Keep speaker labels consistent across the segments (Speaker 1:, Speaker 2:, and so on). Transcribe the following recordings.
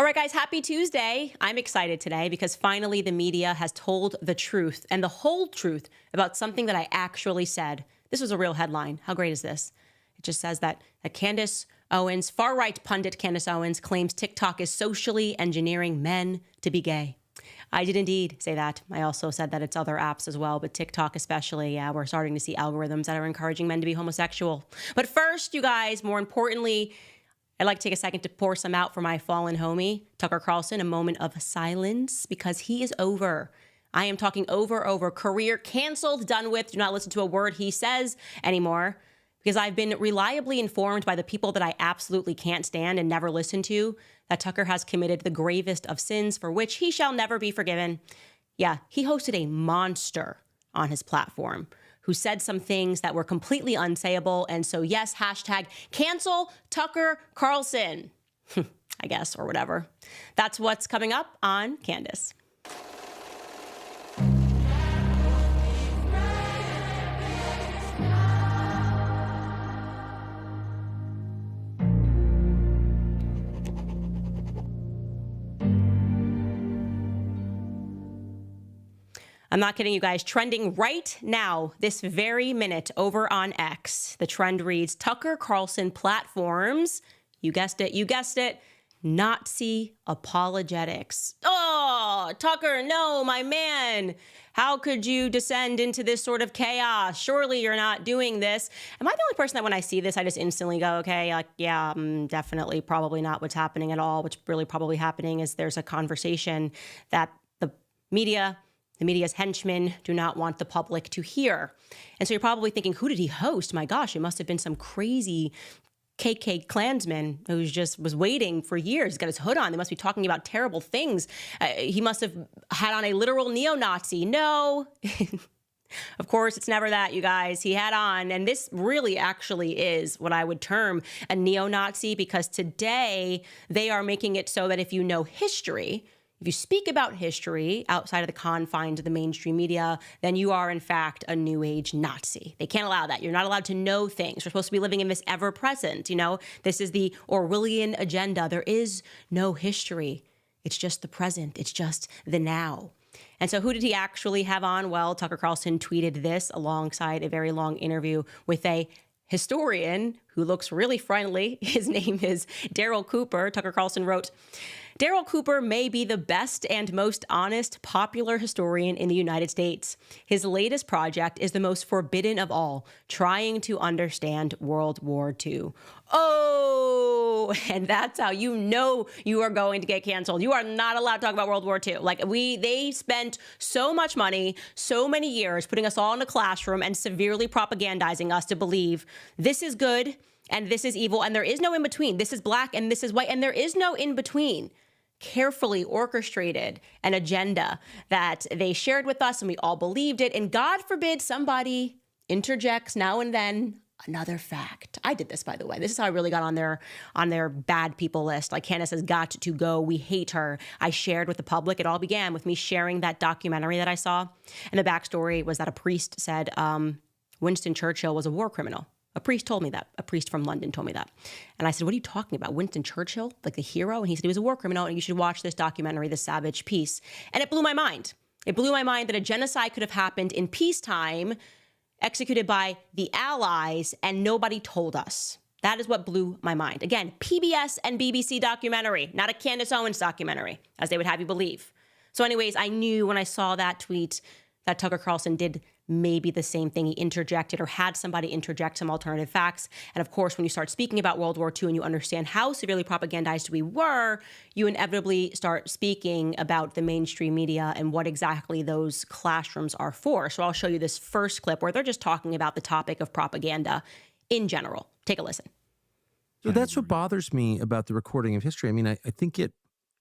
Speaker 1: All right, guys, happy Tuesday. I'm excited today because finally the media has told the truth and the whole truth about something that I actually said. This was a real headline. How great is this? It just says that Candace Owens, far-right pundit Candace Owens, claims TikTok is socially engineering men to be gay. I did indeed say that. I also said that it's other apps as well, but TikTok especially, yeah, we're starting to see algorithms that are encouraging men to be homosexual. But first, you guys, more importantly, I'd like to take a second to pour some out for my fallen homie, Tucker Carlson, a moment of silence because he is over. I am talking over, career canceled, done with, do not listen to a word he says anymore because I've been reliably informed by the people that I absolutely can't stand and never listen to that Tucker has committed the gravest of sins for which he shall never be forgiven. Yeah, he hosted a monster on his platform who said some things that were completely unsayable. And so, yes, hashtag cancel Tucker Carlson, I guess, or whatever. That's what's coming up on Candace. I'm not kidding you guys. Trending right now, this very minute over on X. The trend reads, Tucker Carlson platforms, you guessed it, Nazi apologetics. Oh, Tucker, no, my man. How could you descend into this sort of chaos? Surely you're not doing this. Am I the only person that when I see this, I just instantly go, okay, like, yeah, definitely probably not what's happening at all. What's really probably happening is there's a conversation that the media's henchmen do not want the public to hear. And so you're probably thinking, who did he host? My gosh, it must have been some crazy KK Klansman who just was waiting for years. He's got his hood on. They must be talking about terrible things. He must have had on a literal neo-Nazi. No. Of course, it's never that, you guys. He had on, and this really actually is what I would term a neo-Nazi because today they are making it so that if you know history, if you speak about history outside of the confines of the mainstream media, then you are, in fact, a new age Nazi. They can't allow that. You're not allowed to know things. We're supposed to be living in this ever present. You know, this is the Orwellian agenda. There is no history. It's just the present. It's just the now. And so who did he actually have on? Well, Tucker Carlson tweeted this alongside a very long interview with a historian who looks really friendly. His name is Daryl Cooper. Tucker Carlson wrote, Daryl Cooper may be the best and most honest popular historian in the United States. His latest project is the most forbidden of all, trying to understand World War II. Oh, and that's how you know you are going to get canceled. You are not allowed to talk about World War II. They spent so much money, so many years putting us all in a classroom and severely propagandizing us to believe this is good and this is evil and there is no in between. This is black and this is white and there is no in between. Carefully orchestrated an agenda that they shared with us and we all believed it. And God forbid somebody interjects now and then another fact. I did this, by the way. This is how I really got on their bad people list. Like Candace has got to go. We hate her. I shared with the public. It all began with me sharing that documentary that I saw. And the backstory was that a priest said Winston Churchill was a war criminal. A priest told me that. A priest from London told me that. And I said, what are you talking about? Winston Churchill, like the hero? And he said he was a war criminal and you should watch this documentary, The Savage Peace. And it blew my mind. It blew my mind that a genocide could have happened in peacetime, executed by the Allies, and nobody told us. That is what blew my mind. Again, PBS and BBC documentary, not a Candace Owens documentary, as they would have you believe. So anyways, I knew when I saw that tweet that Tucker Carlson did maybe the same thing. He interjected or had somebody interject some alternative facts. And of course, when you start speaking about World War II and you understand how severely propagandized we were, you inevitably start speaking about the mainstream media and what exactly those classrooms are for. So I'll show you this first clip where they're just talking about the topic of propaganda in general. Take a listen.
Speaker 2: So that's what bothers me about the recording of history. I mean, I think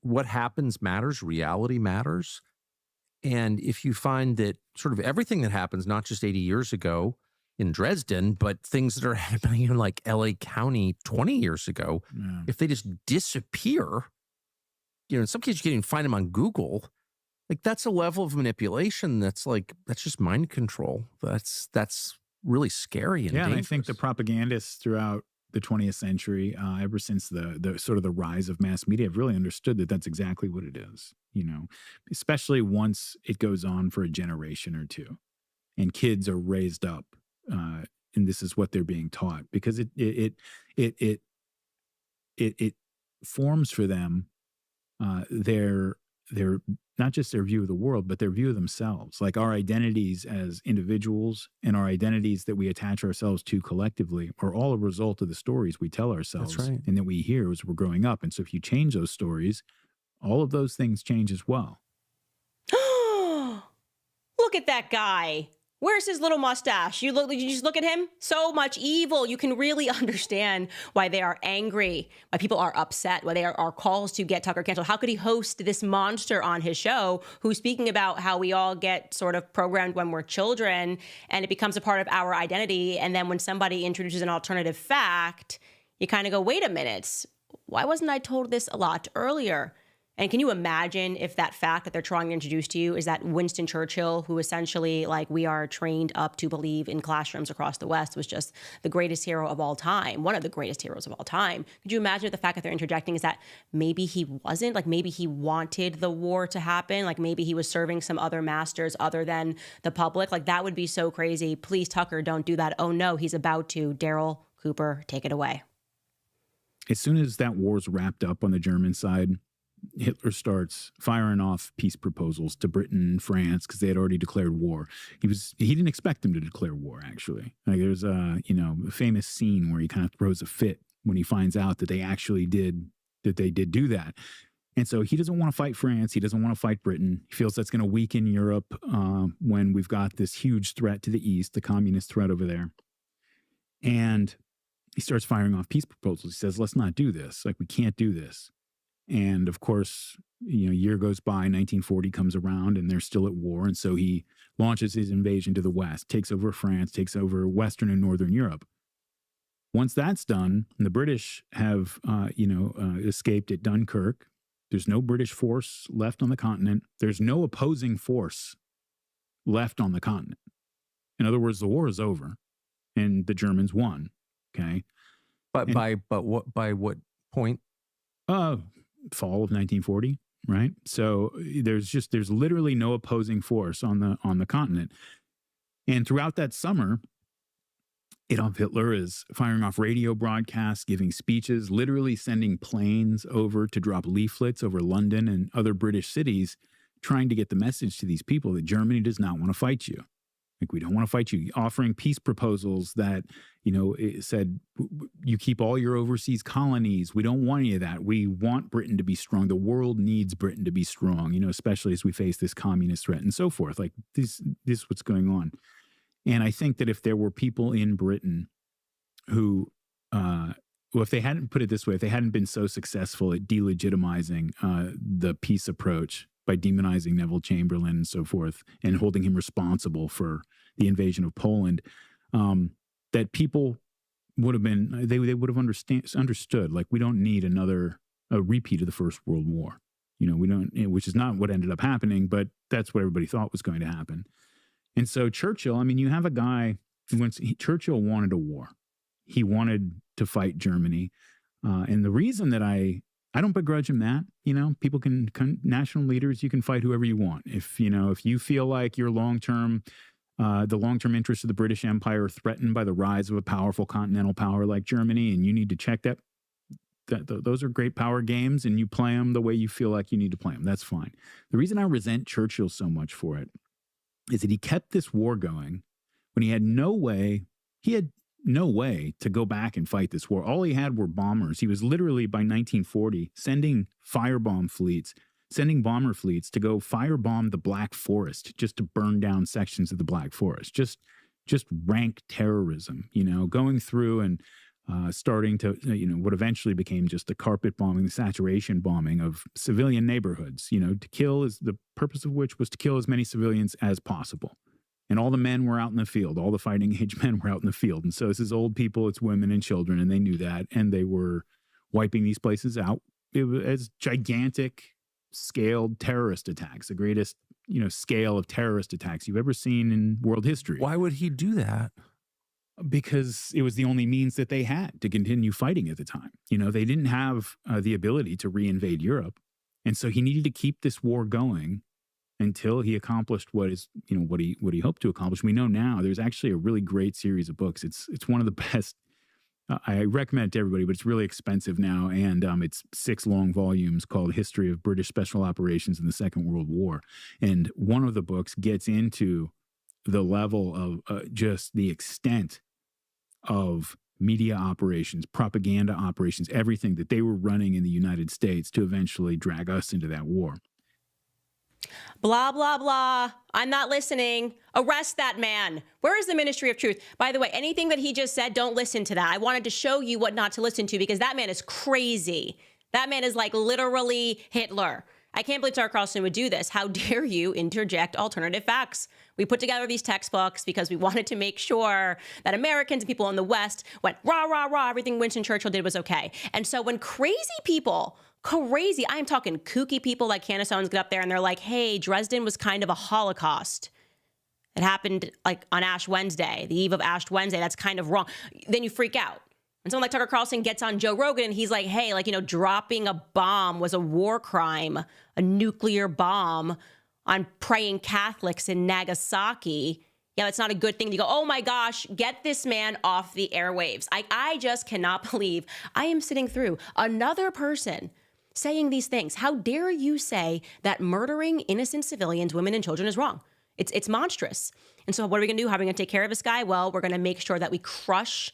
Speaker 2: what happens matters, reality matters. And if you find that sort of everything that happens, not just 80 years ago in Dresden, but things that are happening in like LA County 20 years ago, if they just disappear, in some cases you can't even find them on Google. Like that's a level of manipulation that's just mind control. That's really scary and dangerous.
Speaker 3: And I think the propagandists throughout the 20th century, ever since the sort of the rise of mass media, I've really understood that that's exactly what it is, especially once it goes on for a generation or two and kids are raised up, and this is what they're being taught, because it forms for them their not just their view of the world, but their view of themselves, like our identities as individuals and our identities that we attach ourselves to collectively are all a result of the stories we tell ourselves and that we hear as we're growing up. And so if you change those stories, all of those things change as well.
Speaker 1: Look at that guy. Where's his little mustache? You just look at him. So much evil. You can really understand why they are angry, why people are upset, why they are calls to get Tucker canceled. How could he host this monster on his show who's speaking about how we all get sort of programmed when we're children and it becomes a part of our identity? And then when somebody introduces an alternative fact, you kind of go, wait a minute, why wasn't I told this a lot earlier? And can you imagine if that fact that they're trying to introduce to you is that Winston Churchill, who essentially, like we are trained up to believe in classrooms across the West, was just the greatest hero of all time, one of the greatest heroes of all time? Could you imagine if the fact that they're interjecting is that maybe he wasn't, like maybe he wanted the war to happen, like maybe he was serving some other masters other than the public? Like that would be so crazy. Please, Tucker, don't do that. Oh no, he's about to. Daryl Cooper, take it away.
Speaker 3: As soon as that war's wrapped up on the German side, Hitler starts firing off peace proposals to Britain and France because they had already declared war. He didn't expect them to declare war, actually. Like there's a famous scene where he kind of throws a fit when he finds out that they did do that. And so he doesn't want to fight France. He doesn't want to fight Britain. He feels that's going to weaken Europe when we've got this huge threat to the east, the communist threat over there. And he starts firing off peace proposals. He says, let's not do this. Like, we can't do this. And of course, a year goes by, 1940 comes around, and they're still at war. And so he launches his invasion to the west, takes over France, takes over Western and Northern Europe. Once that's done, and the British have, escaped at Dunkirk. There's no British force left on the continent. There's no opposing force left on the continent. In other words, the war is over, and the Germans won. Okay,
Speaker 2: by what point?
Speaker 3: Fall of 1940, right? So there's literally no opposing force on the continent. And throughout that summer, Adolf Hitler is firing off radio broadcasts, giving speeches, literally sending planes over to drop leaflets over London and other British cities, trying to get the message to these people that Germany does not want to fight you. Like, we don't want to fight you. Offering peace proposals that, it said, you keep all your overseas colonies. We don't want any of that. We want Britain to be strong. The world needs Britain to be strong, especially as we face this communist threat and so forth. Like, this is what's going on. And I think that if there were people in Britain who, if they hadn't put it this way, if they hadn't been so successful at delegitimizing the peace approach by demonizing Neville Chamberlain and so forth, and holding him responsible for the invasion of Poland, that people would have been, they would have understood, like, we don't need a repeat of the First World War. We don't, which is not what ended up happening, but that's what everybody thought was going to happen. And so Churchill, you have a guy Churchill wanted a war. He wanted to fight Germany. And the reason that I don't begrudge him that, people can national leaders, you can fight whoever you want. If you feel like your the long-term interests of the British Empire are threatened by the rise of a powerful continental power like Germany, and you need to check that those are great power games, and you play them the way you feel like you need to play them. That's fine. The reason I resent Churchill so much for it is that he kept this war going when he had no way to go back and fight this war. All he had were bombers. He was literally, by 1940, sending bomber fleets to go firebomb the Black Forest, just to burn down sections of the Black Forest. Just rank terrorism, going through and starting to, what eventually became just the carpet bombing, the saturation bombing of civilian neighborhoods, to kill, is the purpose of which was to kill as many civilians as possible. And all the men were out in the field. All the fighting age men were out in the field. And so this is old people, it's women and children, and they knew that. And they were wiping these places out. It was as gigantic scaled terrorist attacks, the greatest, scale of terrorist attacks you've ever seen in world history.
Speaker 2: Why would he do that?
Speaker 3: because it was the only means that they had to continue fighting at the time. You know, they didn't have the ability to reinvade Europe. And so he needed to keep this war going until he accomplished what he hoped to accomplish. We know now there's actually a really great series of books. It's one of the best. I recommend it to everybody, but it's really expensive now. And it's 6 long volumes called History of British Special Operations in the Second World War. And one of the books gets into the level of just the extent of media operations, propaganda operations, everything that they were running in the United States to eventually drag us into that war.
Speaker 1: Blah, blah, blah. I'm not listening. Arrest that man. Where is the Ministry of Truth? By the way, anything that he just said, don't listen to that. I wanted to show you what not to listen to because that man is crazy. That man is like literally Hitler. I can't believe Tucker Carlson would do this. How dare you interject alternative facts? We put together these textbooks because we wanted to make sure that Americans and people in the West went rah, rah, rah. Everything Winston Churchill did was okay. And so when I am talking kooky people like Candace Owens get up there and they're like, hey, Dresden was kind of a Holocaust. It happened like on Ash Wednesday, the eve of Ash Wednesday. That's kind of wrong. Then you freak out. And someone like Tucker Carlson gets on Joe Rogan and he's like, hey, dropping a bomb was a war crime, a nuclear bomb on praying Catholics in Nagasaki. Yeah, that's not a good thing. You go, oh my gosh, get this man off the airwaves. I just cannot believe I am sitting through another person saying these things. How dare you say that murdering innocent civilians, women and children is wrong? It's monstrous. And so what are we going to do? How are we going to take care of this guy? Well, we're going to make sure that we crush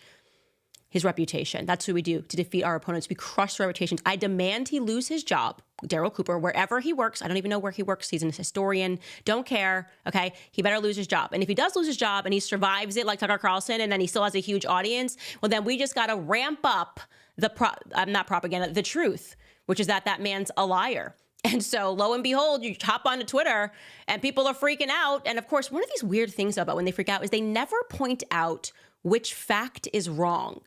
Speaker 1: his reputation. That's what we do to defeat our opponents. We crush their reputations. I demand he lose his job, Daryl Cooper, wherever he works. I don't even know where he works. He's an historian. Don't care. Okay. He better lose his job. And if he does lose his job and he survives it like Tucker Carlson and then he still has a huge audience, well, then we just got to ramp up the truth, which is that man's a liar. And so lo and behold, you hop onto Twitter and people are freaking out. And of course, one of these weird things about when they freak out is they never point out which fact is wrong.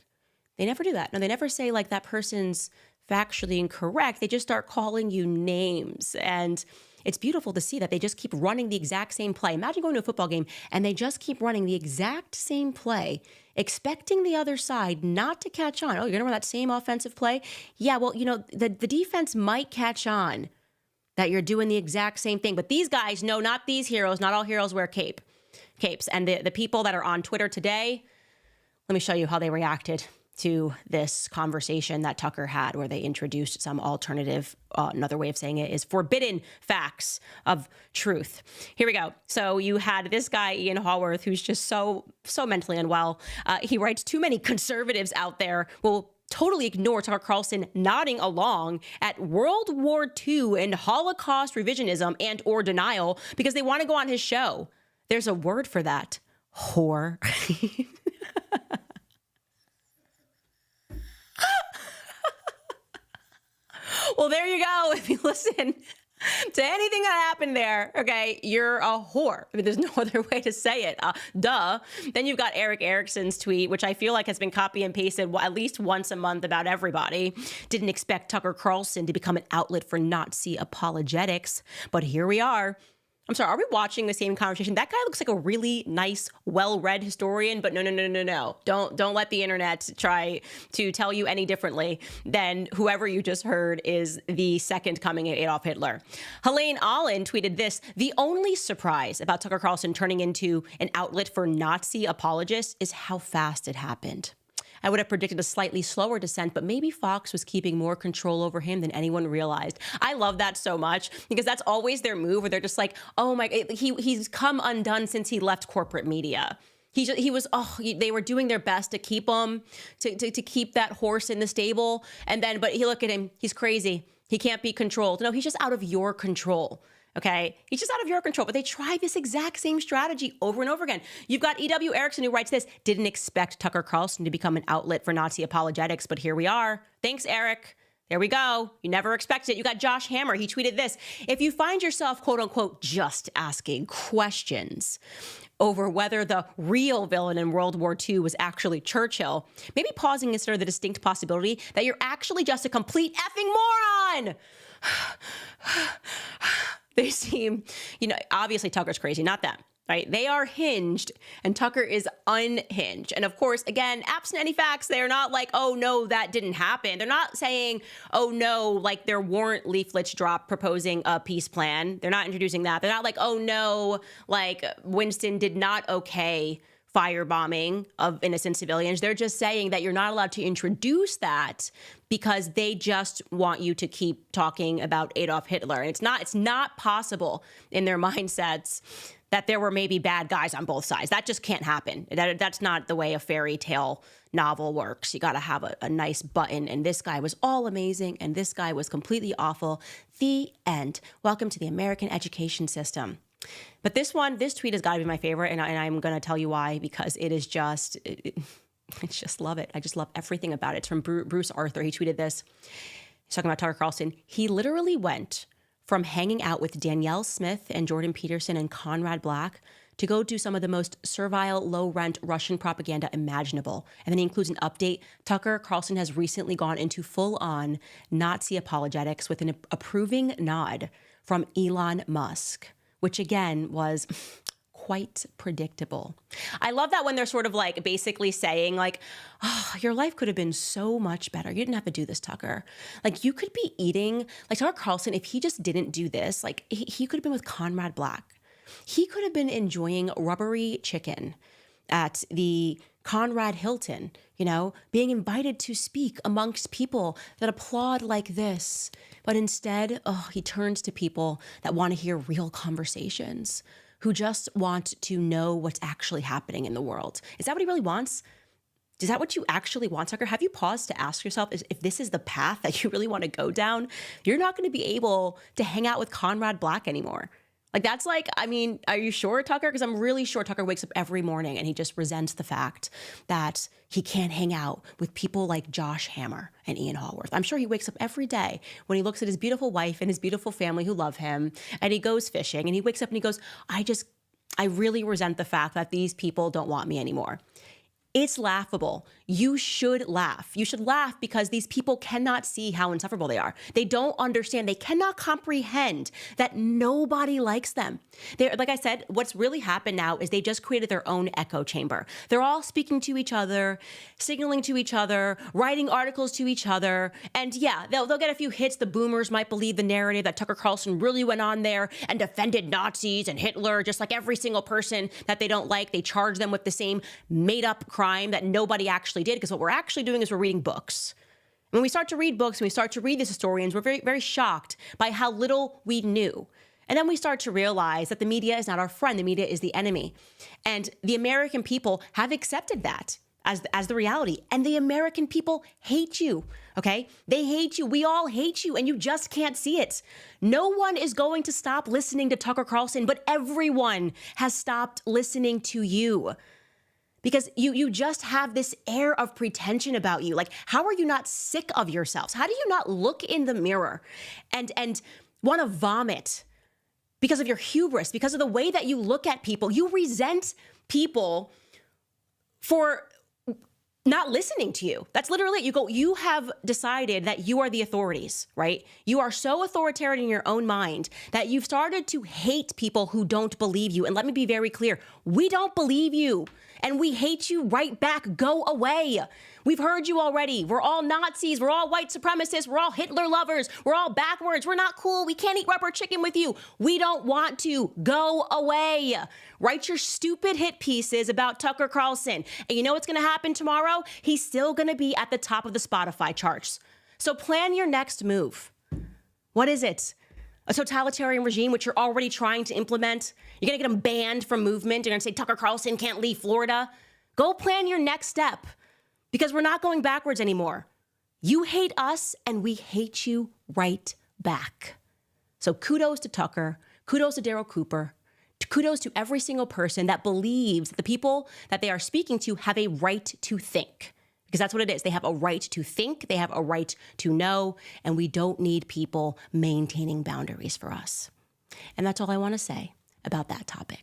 Speaker 1: They never do that. No, they never say like that person's factually incorrect. They just start calling you names. And it's beautiful to see that they just keep running the exact same play. Imagine going to a football game and they just keep running the exact same play, expecting the other side not to catch on. Oh, you're going to run that same offensive play? Yeah, well, the defense might catch on that you're doing the exact same thing. But these guys, no, not these heroes. Not all heroes wear capes. And the people that are on Twitter today, let me show you how they reacted to this conversation that Tucker had where they introduced some alternative, another way of saying it is forbidden facts of truth. Here we go. So you had this guy, Ian Haworth, who's just so mentally unwell. He writes, too many conservatives out there will totally ignore Tucker Carlson nodding along at World War II and Holocaust revisionism and or denial because they want to go on his show. There's a word for that. Whore. Well, there you go. If you listen to anything that happened there, okay, you're a whore. I mean, there's no other way to say it. Duh. Then you've got Eric Erickson's tweet, which I feel like has been copy and pasted at least once a month about everybody. Didn't expect Tucker Carlson to become an outlet for Nazi apologetics, but here we are. I'm sorry, are we watching the same conversation? That guy looks like a really nice, well-read historian, but no. Don't let the internet try to tell you any differently than whoever you just heard is the second coming of Adolf Hitler. Helene Allen tweeted this: the only surprise about Tucker Carlson turning into an outlet for Nazi apologists is how fast it happened. I would have predicted a slightly slower descent, but maybe Fox was keeping more control over him than anyone realized. I love that so much because that's always their move where they're just like, oh my, he's come undone since he left corporate media. They were doing their best to keep him, to keep that horse in the stable. And then, but look at him, he's crazy. He can't be controlled. No, he's just out of your control. Okay, he's just out of your control. But they try this exact same strategy over and over again. You've got E.W. Erickson who writes this: didn't expect Tucker Carlson to become an outlet for Nazi apologetics, but here we are. Thanks, Eric. There we go. You never expected it. You got Josh Hammer. He tweeted this: if you find yourself, quote unquote, just asking questions over whether the real villain in World War II was actually Churchill, maybe pausing consider the distinct possibility that you're actually just a complete effing moron. They seem, obviously Tucker's crazy, not them. right? They are hinged, and Tucker is unhinged. And of course, again, absent any facts, they're not like, oh no, that didn't happen. They're not saying, oh no, like there weren't leaflets dropped proposing a peace plan. They're not introducing that. They're not like, oh no, like Winston did not okay firebombing of innocent civilians. They're just saying that you're not allowed to introduce that because they just want you to keep talking about Adolf Hitler. And it's not possible in their mindsets that there were maybe bad guys on both sides. That just can't happen. That's not the way a fairy tale novel works. You got to have a nice button. And this guy was all amazing, and this guy was completely awful. The end. Welcome to the American education system. But this tweet has got to be my favorite, and I'm going to tell you why, because it is just, I just love it. I just love everything about it. It's from Bruce Arthur. He tweeted this. He's talking about Tucker Carlson. He literally went from hanging out with Danielle Smith and Jordan Peterson and Conrad Black to go do some of the most servile, low-rent Russian propaganda imaginable. And then he includes an update. Tucker Carlson has recently gone into full-on Nazi apologetics with an approving nod from Elon Musk, which again was quite predictable. I love that when they're sort of like basically saying like, oh, your life could have been so much better. You didn't have to do this, Tucker. Like you could be eating, like Tucker Carlson, if he just didn't do this, like he could have been with Conrad Black. He could have been enjoying rubbery chicken at the Conrad Hilton, you know, being invited to speak amongst people that applaud like this. But instead, he turns to people that want to hear real conversations, who just want to know what's actually happening in the world. Is that what he really wants? Is that what you actually want, Tucker? Have you paused to ask yourself if this is the path that you really want to go down? You're not going to be able to hang out with Conrad Black anymore. Like that's like, I mean, are you sure, Tucker? Because I'm really sure Tucker wakes up every morning and he just resents the fact that he can't hang out with people like Josh Hammer and Ian Hallworth. I'm sure he wakes up every day when he looks at his beautiful wife and his beautiful family who love him, and he goes fishing and he wakes up and he goes, I really resent the fact that these people don't want me anymore. It's laughable. You should laugh. You should laugh because these people cannot see how insufferable they are. They don't understand. They cannot comprehend that nobody likes them. They're, like I said, what's really happened now is they just created their own echo chamber. They're all speaking to each other, signaling to each other, writing articles to each other. And yeah, they'll get a few hits. The boomers might believe the narrative that Tucker Carlson really went on there and defended Nazis and Hitler, just like every single person that they don't like. They charge them with the same made-up crime that nobody actually did, because what we're actually doing is we're reading books. When we start to read books, when we start to read these historians, we're very, very shocked by how little we knew. And then we start to realize that the media is not our friend. The media is the enemy. And the American people have accepted that as the reality. And the American people hate you, okay? They hate you. We all hate you, and you just can't see it. No one is going to stop listening to Tucker Carlson, but everyone has stopped listening to you. Because you just have this air of pretension about you. Like, how are you not sick of yourselves? How do you not look in the mirror and want to vomit because of your hubris, because of the way that you look at people? You resent people for not listening to you. That's literally it. You have decided that you are the authorities, right? You are so authoritarian in your own mind that you've started to hate people who don't believe you. And let me be very clear. We don't believe you. And we hate you right back. Go away. We've heard you already. We're all Nazis. We're all white supremacists. We're all Hitler lovers. We're all backwards. We're not cool. We can't eat rubber chicken with you. We don't want to. Go away. Write your stupid hit pieces about Tucker Carlson. And you know what's going to happen tomorrow? He's still going to be at the top of the Spotify charts. So plan your next move. What is it? A totalitarian regime, which you're already trying to implement? You're going to get them banned from movement. You're going to say Tucker Carlson can't leave Florida. Go plan your next step, because we're not going backwards anymore. You hate us, and we hate you right back. So kudos to Tucker. Kudos to Daryl Cooper. Kudos to every single person that believes that the people that they are speaking to have a right to think. Because that's what it is. They have a right to think. They have a right to know. And we don't need people maintaining boundaries for us. And that's all I want to say about that topic.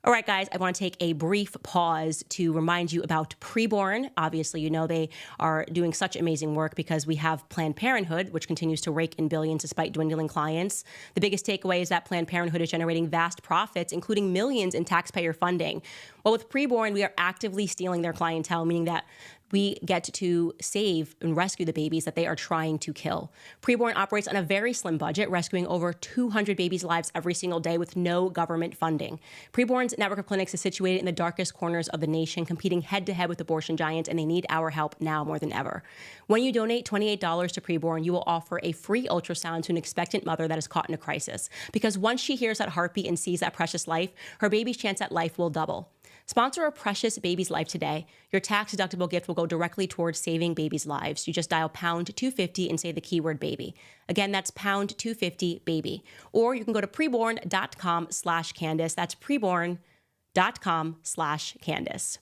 Speaker 1: All right, guys, I want to take a brief pause to remind you about Preborn. Obviously, you know they are doing such amazing work because we have Planned Parenthood, which continues to rake in billions despite dwindling clients. The biggest takeaway is that Planned Parenthood is generating vast profits, including millions in taxpayer funding. Well, with Preborn, we are actively stealing their clientele, meaning that we get to save and rescue the babies that they are trying to kill. Preborn operates on a very slim budget, rescuing over 200 babies' lives every single day with no government funding. Preborn's network of clinics is situated in the darkest corners of the nation, competing head-to-head with abortion giants, and they need our help now more than ever. When you donate $28 to Preborn, you will offer a free ultrasound to an expectant mother that is caught in a crisis. Because once she hears that heartbeat and sees that precious life, her baby's chance at life will double. Sponsor a precious baby's life today. Your tax-deductible gift will go directly towards saving babies' lives. You just dial pound 250 and say the keyword baby. Again, that's pound 250 baby. Or you can go to preborn.com/Candace. That's preborn.com/Candace.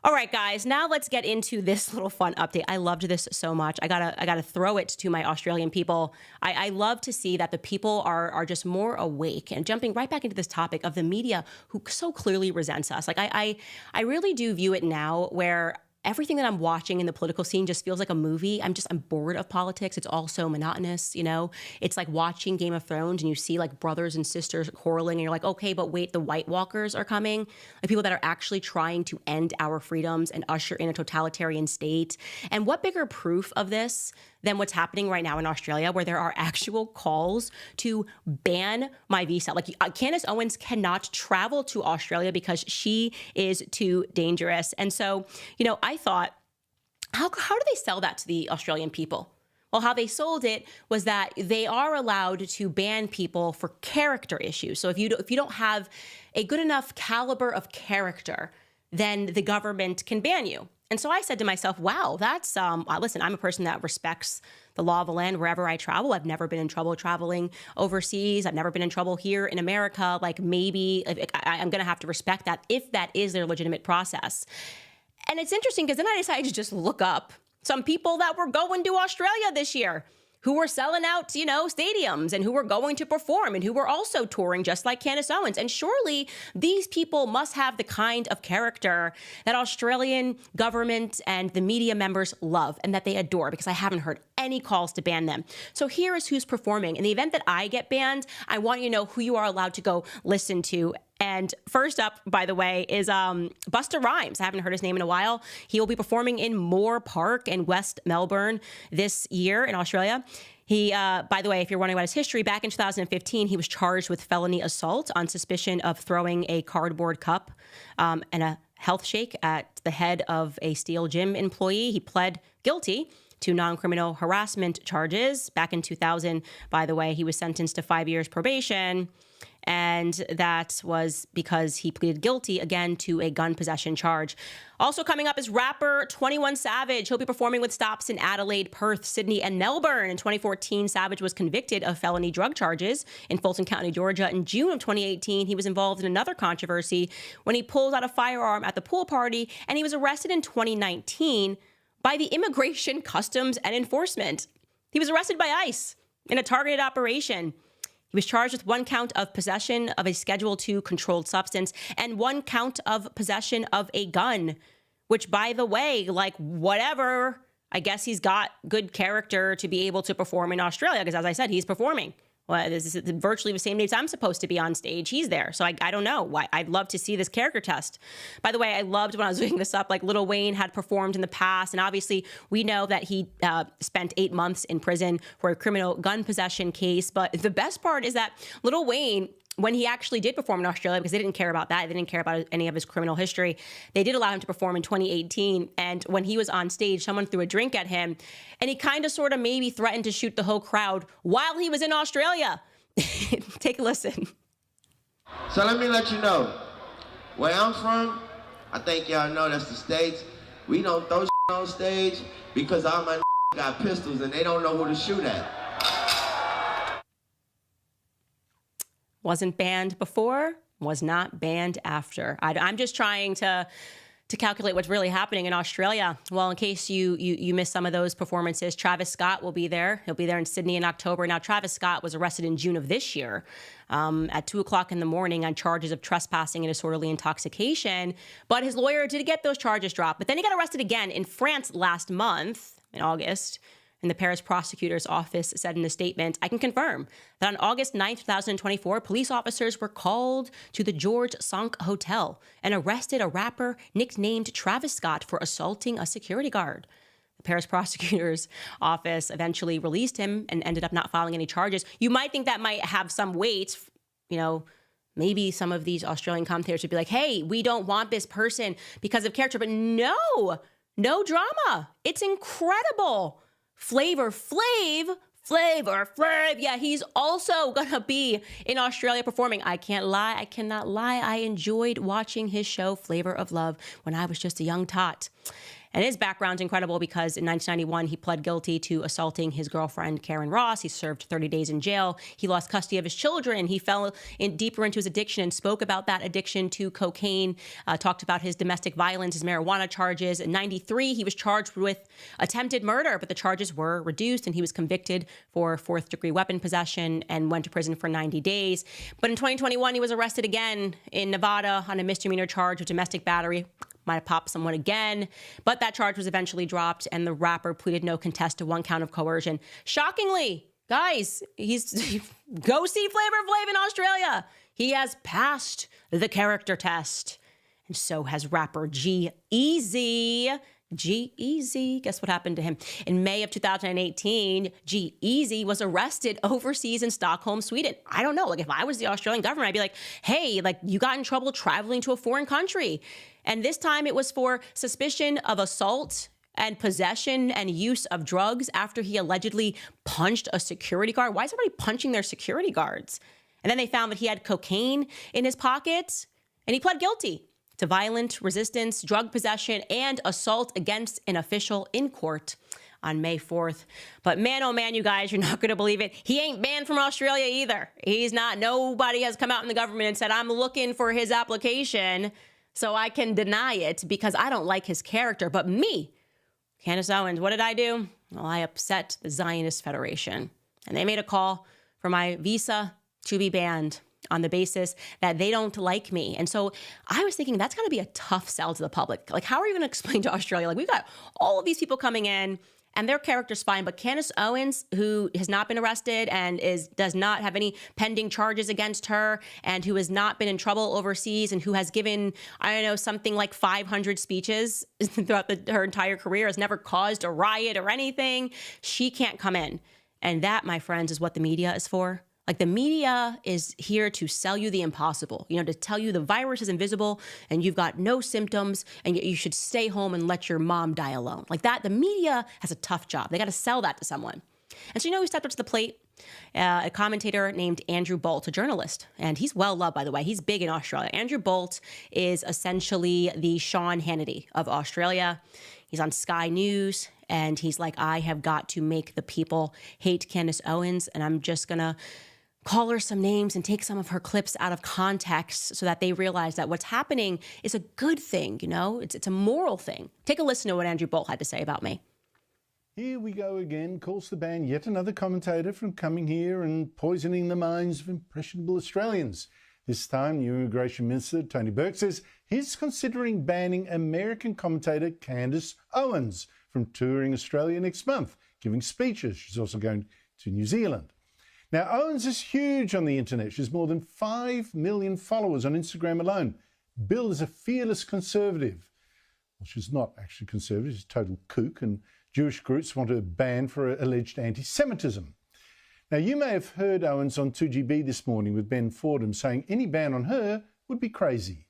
Speaker 1: All right, guys, now let's get into this little fun update. I loved this so much. I gotta throw it to my Australian people. I love to see that the people are just more awake and jumping right back into this topic of the media who so clearly resents us. Like I really do view it now where everything that I'm watching in the political scene just feels like a movie. I'm bored of politics. It's all so monotonous, you know? It's like watching Game of Thrones and you see like brothers and sisters quarreling and you're like, okay, but wait, the White Walkers are coming. Like people that are actually trying to end our freedoms and usher in a totalitarian state. And what bigger proof of this than what's happening right now in Australia, where there are actual calls to ban my visa. Like Candace Owens cannot travel to Australia because she is too dangerous. And so, you know, I thought, how do they sell that to the Australian people? Well, how they sold it was that they are allowed to ban people for character issues. So if you don't have a good enough caliber of character, then the government can ban you. And so I said to myself, wow, that's, listen, I'm a person that respects the law of the land wherever I travel. I've never been in trouble traveling overseas. I've never been in trouble here in America. Like maybe I'm going to have to respect that if that is their legitimate process. And it's interesting because then I decided to just look up some people that were going to Australia this year, who were selling out, you know, stadiums and who were going to perform and who were also touring just like Candace Owens. And surely these people must have the kind of character that Australian government and the media members love and that they adore, because I haven't heard any calls to ban them. So here is who's performing. In the event that I get banned, I want you to know who you are allowed to go listen to. And first up, by the way, is Busta Rhymes. I haven't heard his name in a while. He will be performing in Moore Park in West Melbourne this year in Australia. He, by the way, if you're wondering about his history, back in 2015, he was charged with felony assault on suspicion of throwing a cardboard cup and a health shake at the head of a Steel Gym employee. He pled guilty to non-criminal harassment charges. Back in 2000, by the way, he was sentenced to 5 years probation. And that was because he pleaded guilty again to a gun possession charge. Also coming up is rapper 21 Savage. He'll be performing with stops in Adelaide, Perth, Sydney, and Melbourne. In 2014, Savage was convicted of felony drug charges in Fulton County, Georgia. In June of 2018, he was involved in another controversy when he pulled out a firearm at the pool party, and he was arrested in 2019 by the Immigration, Customs, and Enforcement. He was arrested by ICE in a targeted operation. He was charged with 1 count of possession of a Schedule II controlled substance and 1 count of possession of a gun, which, by the way, like whatever, I guess he's got good character to be able to perform in Australia because, as I said, he's performing. Well, this is virtually the same dates I'm supposed to be on stage. He's there. So I don't know. Why. I'd love to see this character test. By the way, I loved when I was looking this up, like Lil Wayne had performed in the past. And obviously, we know that he spent 8 months in prison for a criminal gun possession case. But the best part is that Lil Wayne, when he actually did perform in Australia, because they didn't care about that, they didn't care about any of his criminal history, they did allow him to perform in 2018. And when he was on stage, someone threw a drink at him, and he kind of sort of maybe threatened to shoot the whole crowd while he was in Australia. Take a listen.
Speaker 4: So let me let you know, where I'm from, I think y'all know that's the States. We don't throw on stage because all my got pistols and they don't know who to shoot at.
Speaker 1: Wasn't banned before, was not banned after. I'm just trying to to calculate what's really happening in Australia. Well, in case you missed some of those performances, Travis Scott will be there. He'll be there in Sydney in October. Now, Travis Scott was arrested in June of this year at 2 o'clock in the morning on charges of trespassing and disorderly intoxication. But his lawyer did get those charges dropped. But then he got arrested again in France last month, in August. And the Paris prosecutor's office said in a statement, I can confirm that on August 9th, 2024, police officers were called to the George Cinq Hotel and arrested a rapper nicknamed Travis Scott for assaulting a security guard. The Paris prosecutor's office eventually released him and ended up not filing any charges. You might think that might have some weight. You know, maybe some of these Australian commentators would be like, hey, we don't want this person because of character. But no drama. It's incredible. Flavor Flav. Yeah, he's also gonna be in Australia performing. I cannot lie. I enjoyed watching his show, Flavor of Love, when I was just a young tot. And his background's incredible because in 1991, he pled guilty to assaulting his girlfriend, Karen Ross. He served 30 days in jail. He lost custody of his children. He fell deeper into his addiction and spoke about that addiction to cocaine, talked about his domestic violence, his marijuana charges. In 93, he was charged with attempted murder, but the charges were reduced and he was convicted for fourth-degree weapon possession and went to prison for 90 days. But in 2021, he was arrested again in Nevada on a misdemeanor charge of domestic battery. Might have popped someone again, but that charge was eventually dropped and the rapper pleaded no contest to one count of coercion. Shockingly, guys, go see Flavor Flav in Australia. He has passed the character test. And so has rapper G-Eazy. G-Eazy, guess what happened to him? In May of 2018, G-Eazy was arrested overseas in Stockholm, Sweden. I don't know, like if I was the Australian government, I'd be like, hey, like you got in trouble traveling to a foreign country. And this time it was for suspicion of assault and possession and use of drugs after he allegedly punched a security guard. Why is everybody punching their security guards? And then they found that he had cocaine in his pockets and he pled guilty to violent resistance, drug possession, and assault against an official in court on May 4th. But man, oh man, you guys, you're not going to believe it. He ain't banned from Australia either. He's not. Nobody has come out in the government and said, I'm looking for his application so I can deny it because I don't like his character. But me, Candace Owens, what did I do? Well, I upset the Zionist Federation. And they made a call for my visa to be banned on the basis that they don't like me. And so I was thinking that's going to be a tough sell to the public. Like, how are you going to explain to Australia? Like, we've got all of these people coming in and their character's fine, but Candace Owens, who has not been arrested and does not have any pending charges against her and who has not been in trouble overseas and who has given, I don't know, something like 500 speeches throughout her entire career, has never caused a riot or anything, she can't come in. And that, my friends, is what the media is for. Like the media is here to sell you the impossible, you know, to tell you the virus is invisible and you've got no symptoms and you should stay home and let your mom die alone. Like that, the media has a tough job. They got to sell that to someone. And so, you know, who stepped up to the plate? A commentator named Andrew Bolt, a journalist. And he's well loved, by the way. He's big in Australia. Andrew Bolt is essentially the Sean Hannity of Australia. He's on Sky News. And he's like, I have got to make the people hate Candace Owens. And I'm just going to call her some names and take some of her clips out of context so that they realize that what's happening is a good thing, you know? It's a moral thing. Take a listen to what Andrew Bolt had to say about me.
Speaker 5: Here we go again, calls to ban yet another commentator from coming here and poisoning the minds of impressionable Australians. This time, new Immigration Minister Tony Burke says he's considering banning American commentator Candace Owens from touring Australia next month, giving speeches. She's also going to New Zealand. Now, Owens is huge on the internet. She has more than 5 million followers on Instagram alone, billed as a fearless conservative. Well, she's not actually conservative, she's a total kook, and Jewish groups want her banned for alleged anti-Semitism. Now, you may have heard Owens on 2GB this morning with Ben Fordham saying any ban on her would be crazy.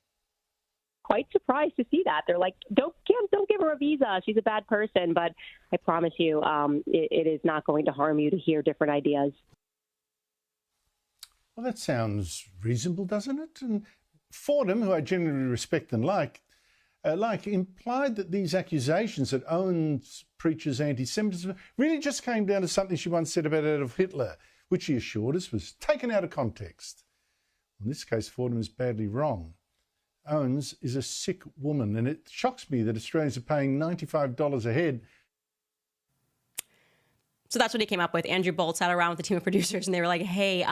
Speaker 6: Quite surprised to see that. They're like, don't give her a visa. She's a bad person. But I promise you, it is not going to harm you to hear different ideas.
Speaker 5: Well, that sounds reasonable, doesn't it? And Fordham, who I generally respect and like, implied that these accusations that Owens preaches anti-Semitism really just came down to something she once said about Adolf Hitler, which she assured us was taken out of context. In this case, Fordham is badly wrong. Owens is a sick woman, and it shocks me that Australians are paying $95 a head.
Speaker 1: So that's what he came up with. Andrew Bolt sat around with a team of producers and they were like, hey,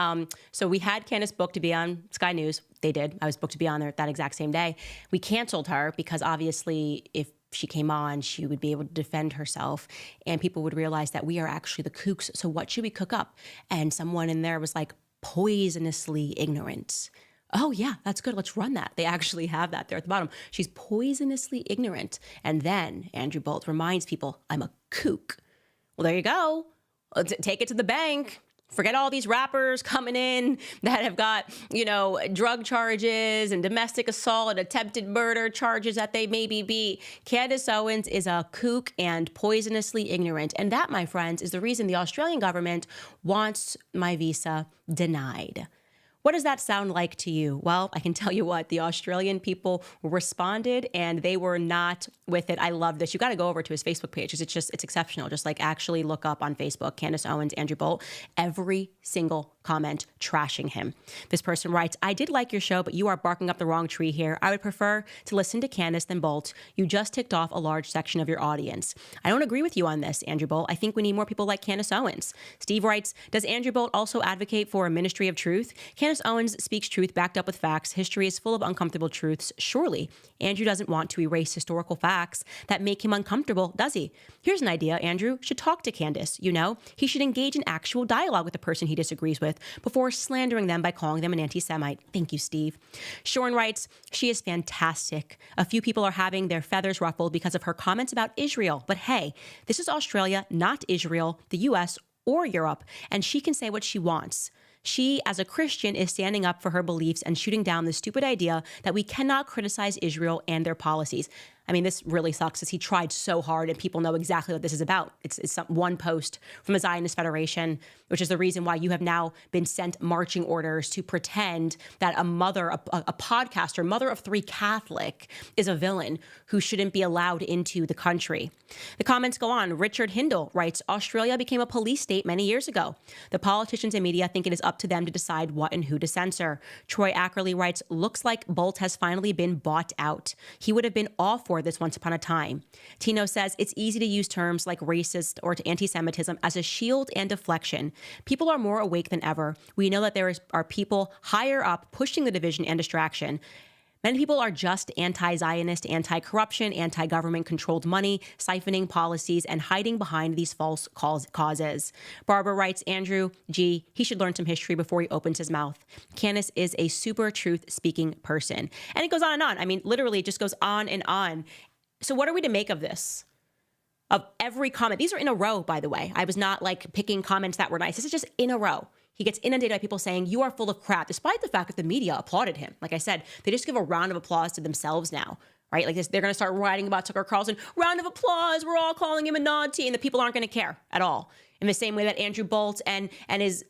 Speaker 1: so we had Candace booked to be on Sky News. They did. I was booked to be on there that exact same day. We canceled her because obviously if she came on, she would be able to defend herself and people would realize that we are actually the kooks. So what should we cook up? And someone in there was like, poisonously ignorant. Oh, yeah, that's good. Let's run that. They actually have that there at the bottom. She's poisonously ignorant. And then Andrew Bolt reminds people, I'm a kook. Well, there you go. Take it to the bank. Forget all these rappers coming in that have got, drug charges and domestic assault and attempted murder charges that they maybe be. Candace Owens is a kook and poisonously ignorant. And that, my friends, is the reason the Australian government wants my visa denied. What does that sound like to you? Well, I can tell you what, the Australian people responded and they were not with it. I love this. You got to go over to his Facebook page because it's exceptional. Just like actually look up on Facebook, Candace Owens, Andrew Bolt, every single comment trashing him. This person writes, I did like your show, but you are barking up the wrong tree here. I would prefer to listen to Candace than Bolt. You just ticked off a large section of your audience. I don't agree with you on this, Andrew Bolt. I think we need more people like Candace Owens. Steve writes, does Andrew Bolt also advocate for a ministry of truth? Candace Owens speaks truth backed up with facts. History is full of uncomfortable truths. Surely, Andrew doesn't want to erase historical facts that make him uncomfortable, does he? Here's an idea. Andrew should talk to Candace. He should engage in actual dialogue with the person he disagrees with before slandering them by calling them an anti-Semite. Thank you, Steve. Shorn writes, she is fantastic. A few people are having their feathers ruffled because of her comments about Israel. But hey, this is Australia, not Israel, the US, or Europe, and she can say what she wants. She, as a Christian, is standing up for her beliefs and shooting down the stupid idea that we cannot criticize Israel and their policies. I mean, this really sucks as he tried so hard and people know exactly what this is about. It's one post from the Zionist Federation, which is the reason why you have now been sent marching orders to pretend that a podcaster, mother of three Catholic, is a villain who shouldn't be allowed into the country. The comments go on. Richard Hindle writes, Australia became a police state many years ago. The politicians and media think it is up to them to decide what and who to censor. Troy Ackerley writes, looks like Bolt has finally been bought out. He would have been all for this once upon a time. Tino says it's easy to use terms like racist or anti-Semitism as a shield and deflection. People are more awake than ever. We know that there are people higher up pushing the division and distraction. Many people are just anti-Zionist, anti-corruption, anti-government controlled money, siphoning policies, and hiding behind these false causes. Barbara writes, Andrew, he should learn some history before he opens his mouth. Candace is a super truth-speaking person. And it goes on and on. I mean, literally, it just goes on and on. So what are we to make of this? Of every comment. These are in a row, by the way. I was not like picking comments that were nice. This is just in a row. He gets inundated by people saying, you are full of crap, despite the fact that the media applauded him. Like I said, they just give a round of applause to themselves now, right? Like this, they're going to start writing about Tucker Carlson, round of applause, we're all calling him a Nazi, and the people aren't going to care at all. In the same way that Andrew Bolt and his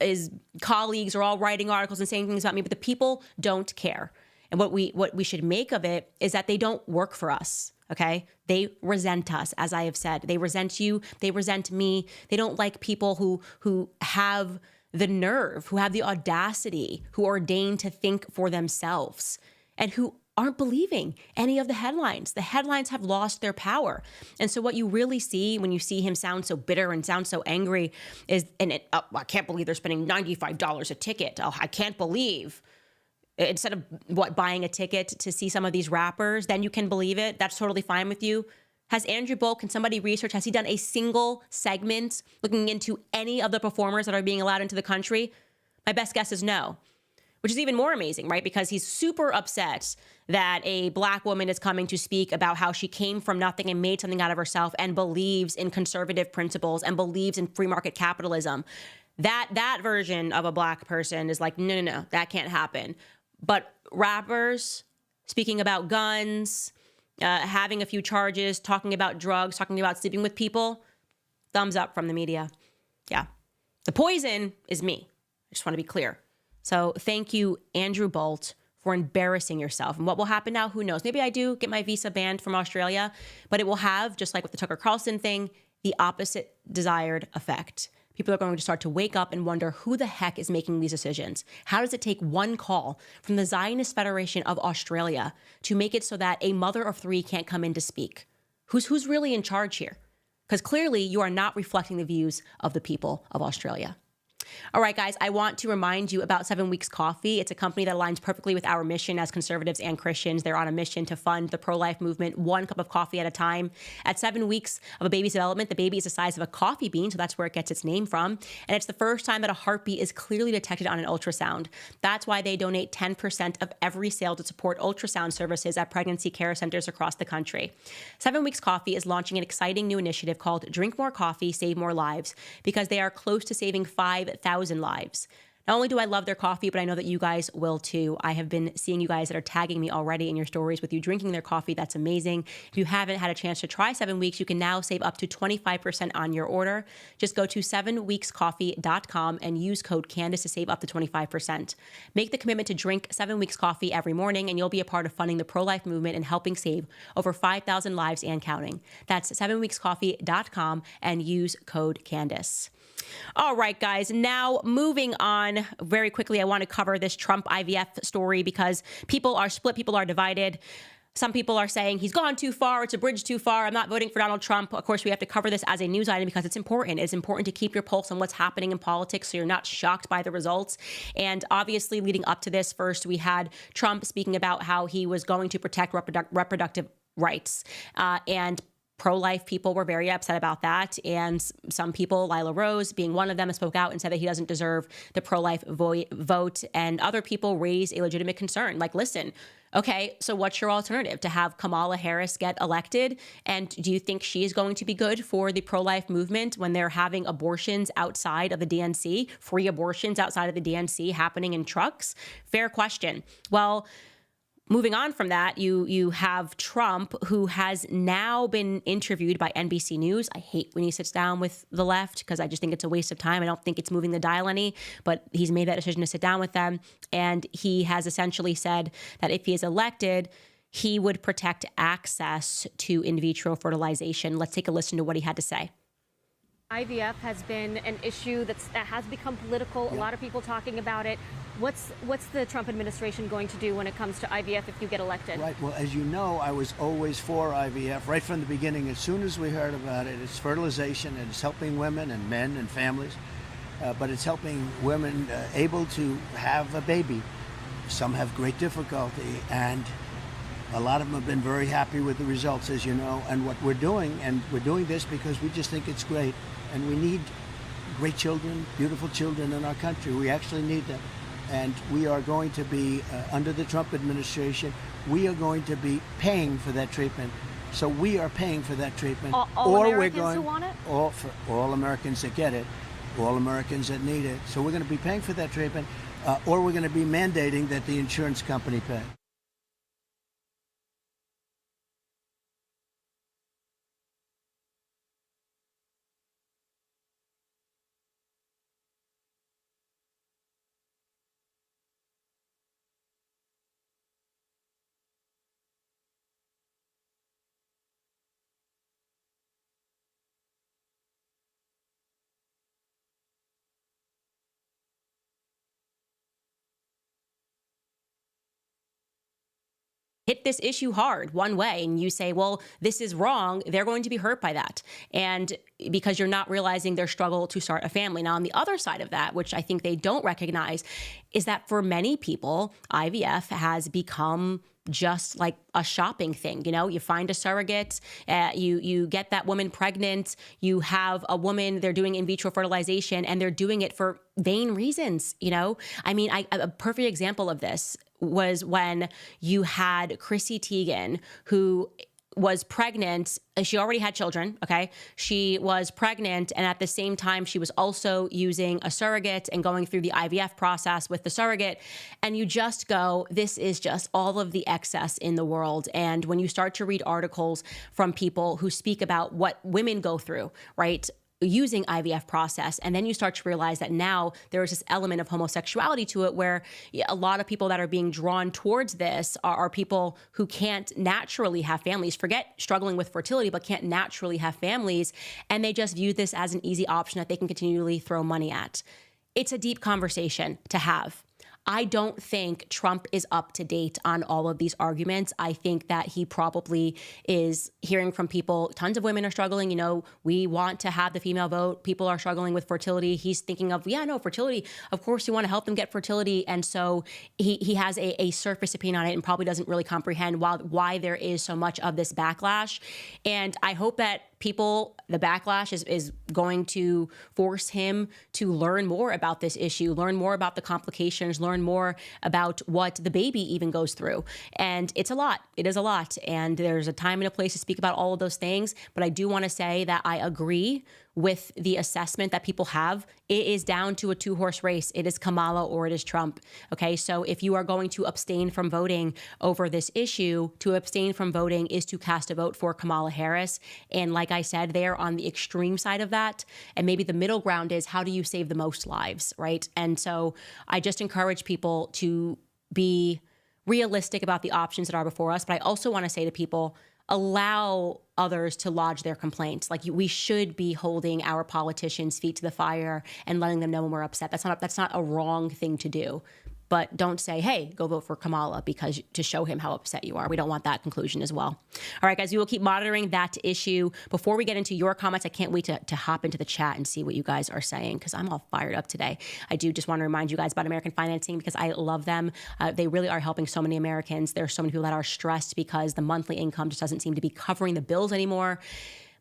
Speaker 1: colleagues are all writing articles and saying things about me, but the people don't care. And what we should make of it is that they don't work for us. Okay. They resent us, as I have said. They resent you. They resent me. They don't like people who have the nerve, who have the audacity, who are deigned to think for themselves, and who aren't believing any of the headlines. The headlines have lost their power. And so what you really see when you see him sound so bitter and sound so angry is, I can't believe they're spending $95 a ticket. Oh, I can't believe. Instead of buying a ticket to see some of these rappers, then you can believe it. That's totally fine with you. Has Andrew Bolt, can somebody research, has he done a single segment looking into any of the performers that are being allowed into the country? My best guess is no, which is even more amazing, right? Because he's super upset that a Black woman is coming to speak about how she came from nothing and made something out of herself and believes in conservative principles and believes in free market capitalism. That version of a Black person is like, no, that can't happen. But rappers speaking about guns, having a few charges, talking about drugs, talking about sleeping with people, thumbs up from the media. Yeah. The poison is me. I just want to be clear. So thank you, Andrew Bolt, for embarrassing yourself. And what will happen now, who knows? Maybe I do get my visa banned from Australia, but it will have, just like with the Tucker Carlson thing, the opposite desired effect. People are going to start to wake up and wonder who the heck is making these decisions. How does it take one call from the Zionist Federation of Australia to make it so that a mother of three can't come in to speak? Who's really in charge here? Because clearly you are not reflecting the views of the people of Australia. All right, guys, I want to remind you about 7 Weeks Coffee. It's a company that aligns perfectly with our mission as conservatives and Christians. They're on a mission to fund the pro-life movement, one cup of coffee at a time. At 7 weeks of a baby's development, the baby is the size of a coffee bean, so that's where it gets its name from. And it's the first time that a heartbeat is clearly detected on an ultrasound. That's why they donate 10% of every sale to support ultrasound services at pregnancy care centers across the country. 7 Weeks Coffee is launching an exciting new initiative called Drink More Coffee, Save More Lives, because they are close to saving 5,000 lives. Not only do I love their coffee, but I know that you guys will too. I have been seeing you guys that are tagging me already in your stories with you drinking their coffee. That's amazing. If you haven't had a chance to try 7 Weeks, you can now save up to 25% on your order. Just go to 7weekscoffee.com and use code Candace to save up to 25%. Make the commitment to drink 7 Weeks Coffee every morning, and you'll be a part of funding the pro-life movement and helping save over 5,000 lives and counting. That's 7weekscoffee.com and use code Candace. All right, guys, now moving on very quickly, I want to cover this Trump IVF story because people are split, people are divided. Some people are saying he's gone too far, it's a bridge too far, I'm not voting for Donald Trump. Of course, we have to cover this as a news item because it's important. It's important to keep your pulse on what's happening in politics so you're not shocked by the results. And obviously, leading up to this, first, we had Trump speaking about how he was going to protect reproductive rights and pro-life people were very upset about that. And some people, Lila Rose being one of them, spoke out and said that he doesn't deserve the pro-life vote. And other people raised a legitimate concern. Like, listen, okay, so what's your alternative? To have Kamala Harris get elected? And do you think she's going to be good for the pro-life movement when they're having abortions outside of the DNC, free abortions outside of the DNC happening in trucks? Fair question. Well, moving on from that, you have Trump, who has now been interviewed by NBC News. I hate when he sits down with the left because I just think it's a waste of time. I don't think it's moving the dial any, but he's made that decision to sit down with them. And he has essentially said that if he is elected, he would protect access to in vitro fertilization. Let's take a listen to what he had to say.
Speaker 7: IVF has been an issue that has become political. Yeah. A lot of people talking about it. What's the Trump administration going to do when it comes to IVF if you get elected?
Speaker 8: Right. Well, as you know, I was always for IVF right from the beginning. As soon as we heard about it, it's fertilization and it's helping women and men and families, but it's helping women able to have a baby. Some have great difficulty, and a lot of them have been very happy with the results, as you know. And what we're doing this because we just think it's great, and we need great children, beautiful children in our country. We actually need them. And we are going to be, under the Trump administration, we are going to be paying for that treatment. So we are paying for that treatment.
Speaker 7: All Americans who want it?
Speaker 8: For all Americans that get it, all Americans that need it. So we're going to be paying for that treatment, or we're going to be mandating that the insurance company pay.
Speaker 1: Hit this issue hard one way and you say, well, this is wrong, they're going to be hurt by that. And because you're not realizing their struggle to start a family. Now, on the other side of that, which I think they don't recognize, is that for many people, IVF has become just like a shopping thing. You know, you find a surrogate, you get that woman pregnant, you have a woman, they're doing in vitro fertilization, and they're doing it for vain reasons. You know, I mean, a perfect example of this was when you had Chrissy Teigen, who was pregnant. She already had children, okay? She was pregnant, and at the same time, she was also using a surrogate and going through the IVF process with the surrogate. And you just go, this is just all of the excess in the world. And when you start to read articles from people who speak about what women go through, right? using IVF process. And then you start to realize that now there is this element of homosexuality to it, where a lot of people that are being drawn towards this are people who can't naturally have families, forget struggling with fertility, but can't naturally have families. And they just view this as an easy option that they can continually throw money at. It's a deep conversation to have. I don't think Trump is up to date on all of these arguments. I think that he probably is hearing from people. Tons of women are struggling. You know, we want to have the female vote. People are struggling with fertility. He's thinking of, fertility. Of course, you want to help them get fertility. And so he has a surface opinion on it and probably doesn't really comprehend why there is so much of this backlash. And I hope that the backlash is going to force him to learn more about this issue, learn more about the complications, learn more about what the baby even goes through. And it's a lot. It is a lot. And there's a time and a place to speak about all of those things. But I do want to say that I agree with the assessment that people have. It is down to a two-horse race. It is Kamala or it is Trump. Okay, so if you are going to abstain from voting over this issue, to abstain from voting is to cast a vote for Kamala Harris. And like I said, they're on the extreme side of that. And maybe the middle ground is, how do you save the most lives, right? And so I just encourage people to be realistic about the options that are before us. But I also want to say to people, allow others to lodge their complaints. Like, we should be holding our politicians' feet to the fire and letting them know when we're upset. That's not a wrong thing to do. But don't say, hey, go vote for Kamala, because to show him how upset you are. We don't want that conclusion as well. All right, guys, we will keep monitoring that issue. Before we get into your comments, I can't wait to hop into the chat and see what you guys are saying, because I'm all fired up today. I do just want to remind you guys about American Financing, because I love them. They really are helping so many Americans. There are so many people that are stressed because the monthly income just doesn't seem to be covering the bills anymore.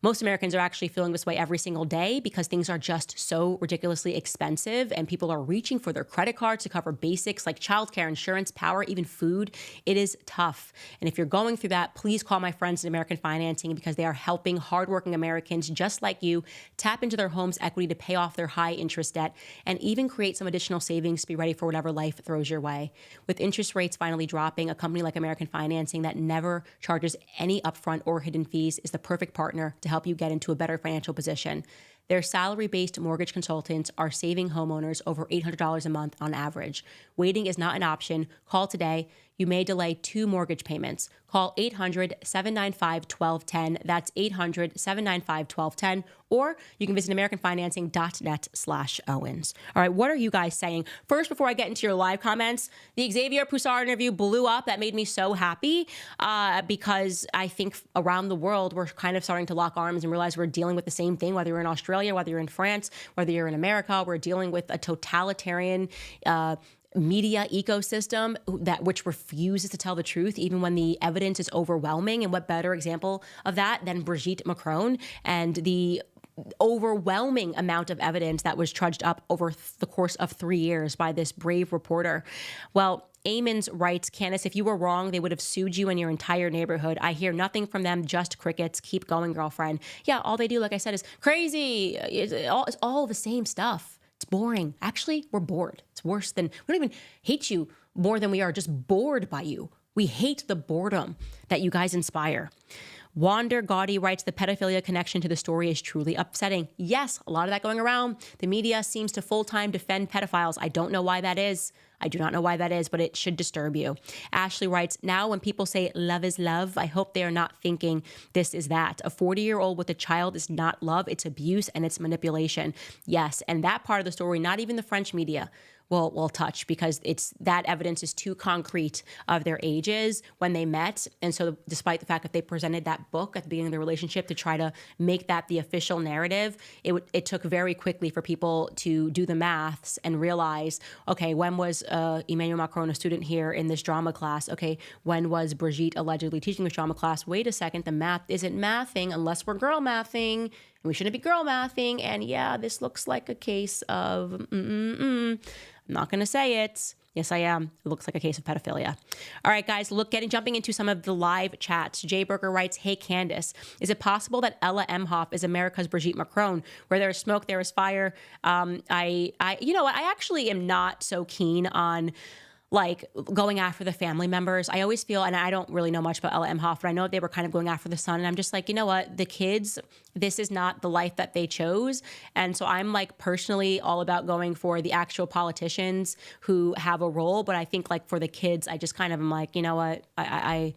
Speaker 1: Most Americans are actually feeling this way every single day because things are just so ridiculously expensive, and people are reaching for their credit cards to cover basics like childcare, insurance, power, even food. It is tough. And if you're going through that, please call my friends at American Financing, because they are helping hardworking Americans just like you tap into their home's equity to pay off their high interest debt and even create some additional savings to be ready for whatever life throws your way. With interest rates finally dropping, a company like American Financing that never charges any upfront or hidden fees is the perfect partner to help you get into a better financial position. Their salary-based mortgage consultants are saving homeowners over $800 a month on average. Waiting is not an option. Call today. You may delay 2 mortgage payments. Call 800-795-1210. That's 800-795-1210. Or you can visit americanfinancing.net/Owens. All right, what are you guys saying? First, before I get into your live comments, the Xavier Poussard interview blew up. That made me so happy because I think around the world, we're kind of starting to lock arms and realize we're dealing with the same thing, whether you're in Australia, whether you're in France, whether you're in America. We're dealing with a totalitarian media ecosystem which refuses to tell the truth, even when the evidence is overwhelming. And what better example of that than Brigitte Macron and the overwhelming amount of evidence that was trudged up over the course of 3 years by this brave reporter. Well, Amons writes, Candace, if you were wrong, they would have sued you and your entire neighborhood. I hear nothing from them, just crickets. Keep going, girlfriend. Yeah, all they do, like I said, is crazy. It's all the same stuff. It's boring. Actually, we're bored. It's worse than, we don't even hate you more than we are just bored by you. We hate the boredom that you guys inspire. Wander Gaudy writes, the pedophilia connection to the story is truly upsetting. Yes, a lot of that going around. The media seems to full-time defend pedophiles. I don't know why that is. I do not know why that is, but it should disturb you. Ashley writes, now when people say love is love, I hope they are not thinking this is that. A 40-year-old with a child is not love, it's abuse and it's manipulation. Yes, and that part of the story, not even the French media will touch, because that evidence is too concrete of their ages when they met. And so despite the fact that they presented that book at the beginning of the relationship to try to make that the official narrative, it took very quickly for people to do the maths and realize, okay, when was Emmanuel Macron a student here in this drama class? Okay, when was Brigitte allegedly teaching this drama class? Wait a second, the math isn't mathing unless we're girl mathing. We shouldn't be girl mathing. And yeah, this looks like a case of I'm not going to say it. Yes, I am. It looks like a case of pedophilia. All right, guys, jumping into some of the live chats. Jay Berger writes, hey, Candace, is it possible that Ella Emhoff is America's Brigitte Macron? Where there is smoke, there is fire. You know what? I actually am not so keen on like going after the family members. I always feel, and I don't really know much about Ella Emhoff, but I know they were kind of going after the son. And I'm just like, you know what? The kids, this is not the life that they chose. And so I'm like personally all about going for the actual politicians who have a role. But I think like for the kids, I just kind of am like, you know what? I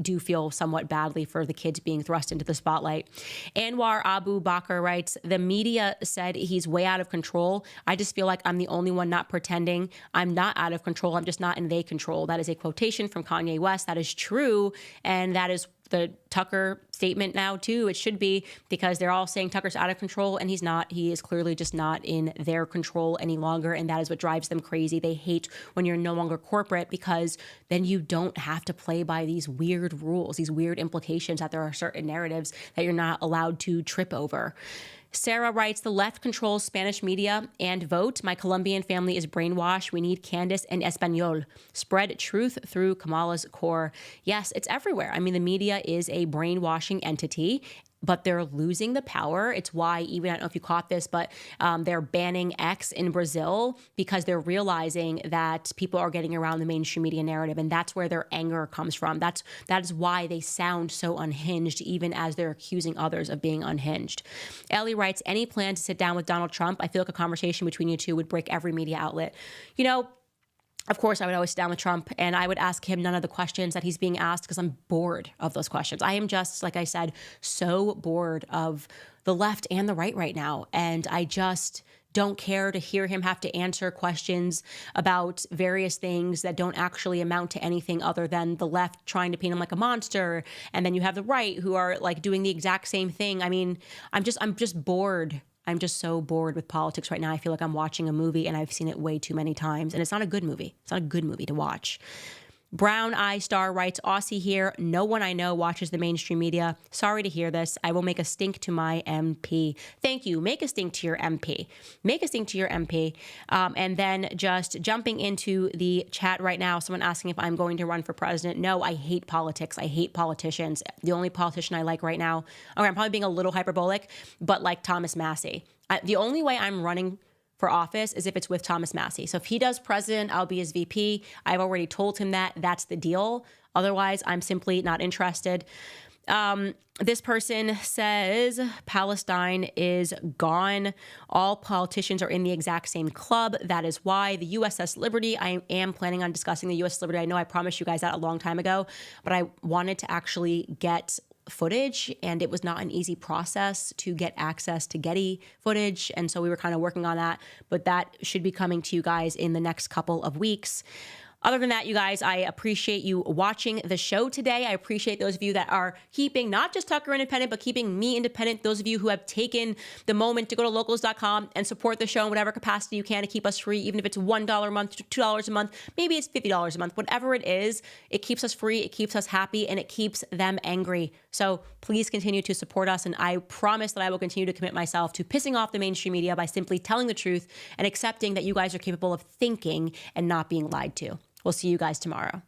Speaker 1: do feel somewhat badly for the kids being thrust into the spotlight. Anwar Abu Bakr writes, the media said he's way out of control. I just feel like I'm the only one not pretending. I'm not out of control. I'm just not in they control. That is a quotation from Kanye West. That is true. And that is the Tucker statement now too. It should be, because they're all saying Tucker's out of control, and he's not. He is clearly just not in their control any longer. And that is what drives them crazy. They hate when you're no longer corporate, because then you don't have to play by these weird rules, these weird implications that there are certain narratives that you're not allowed to trip over. Sarah writes, the left controls Spanish media and vote. My Colombian family is brainwashed. We need Candace en Español. Spread truth through Kamala's core. Yes, it's everywhere. I mean, the media is a brainwashing entity, but they're losing the power. It's why, even, I don't know if you caught this, but they're banning X in Brazil, because they're realizing that people are getting around the mainstream media narrative, and that's where their anger comes from. That is why they sound so unhinged, even as they're accusing others of being unhinged. Ellie writes, any plan to sit down with Donald Trump? I feel like a conversation between you two would break every media outlet. You know, of course, I would always sit down with Trump, and I would ask him none of the questions that he's being asked, because I'm bored of those questions. I am just, like I said, so bored of the left and the right now. And I just don't care to hear him have to answer questions about various things that don't actually amount to anything other than the left trying to paint him like a monster. And then you have the right who are like doing the exact same thing. I mean, I'm just bored. I'm just so bored with politics right now. I feel like I'm watching a movie, and I've seen it way too many times, and it's not a good movie. It's not a good movie to watch. Brown Eye Star writes, Aussie here. No one I know watches the mainstream media. Sorry to hear this. I will make a stink to my MP. Thank you. Make a stink to your MP. Make a stink to your MP. And then just jumping into the chat right now, someone asking if I'm going to run for president. No, I hate politics. I hate politicians. The only politician I like right now, okay, I'm probably being a little hyperbolic, but like Thomas Massey. The only way I'm running for office is if it's with Thomas Massey. So if he does president, I'll be his VP. I've already told him that. That's the deal. Otherwise, I'm simply not interested. This person says Palestine is gone. All politicians are in the exact same club. That is why the USS Liberty, I am planning on discussing the USS Liberty. I know I promised you guys that a long time ago, but I wanted to actually get footage, and it was not an easy process to get access to Getty footage. And so we were kind of working on that, but that should be coming to you guys in the next couple of weeks. Other than that, you guys, I appreciate you watching the show today. I appreciate those of you that are keeping not just Tucker independent, but keeping me independent. Those of you who have taken the moment to go to locals.com and support the show in whatever capacity you can to keep us free, even if it's $1 a month, $2 a month, maybe it's $50 a month, whatever it is, it keeps us free, it keeps us happy, and it keeps them angry. So please continue to support us. And I promise that I will continue to commit myself to pissing off the mainstream media by simply telling the truth and accepting that you guys are capable of thinking and not being lied to. We'll see you guys tomorrow.